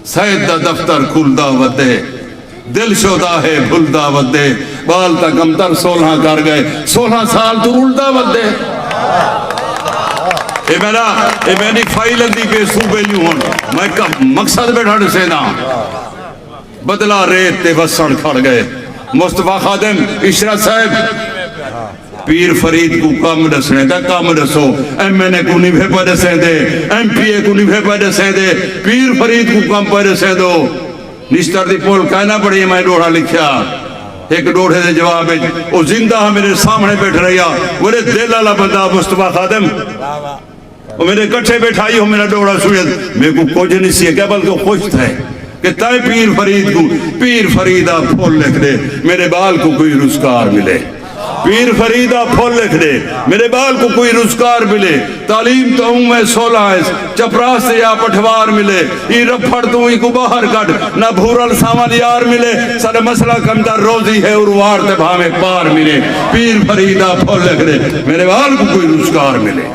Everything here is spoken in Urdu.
سید دا دفتر کھلدا ودے دل شودا ہے بھلدا ودے بال تا کمتر 16 کر گئے 16 سال تو رلدا ودے اے میری فائل دی پہ صوبے لیوں ہون میں مقصد بیٹھا سے نا بدلا ریت تے وسن کھڑ گئے مصطفیٰ خادم عشرت صاحب پیر فرید کو کام دسنے دا کام دسو ایم این اے کو نہیں بھے پہ دسیں دے ایم پی اے کو نہیں بھے پہ دسیں دے پیر فرید کو کام پہ دسیں دو نشتر دی پول کہنا پڑی میں ڈوڑا لکھیا ایک ڈوڑے دے جواب ہے وہ زندہ میرے سامنے بیٹھ رہیا میرے دل والا بندہ مصطفیٰ خادم وہ میرے کٹھے بیٹھائی ہو میرا ڈوڑا سویت میں کو کچھ نہیں سی ہے کیا بلکہ خوش تھے کہ تائیں پیر فرید کو پیر فریدہ پھول لکھ دے میرے بال کو کوئی رزگار ملے پیر فریدہ پھول لکھ دے میرے بال کو کوئی رزگار ملے تعلیم تو ہوں میں 16 ہے چپراس سے یا پٹھوار ملے یہ رپھڑ تو ہی کو باہر کٹ نہ بھورل سامان یار ملے سارے مسئلہ کم در روزی ہے اور وار تے بھامے پار ملے پیر فریدہ پھول لکھ دے میرے بال کو کوئی رزگار ملے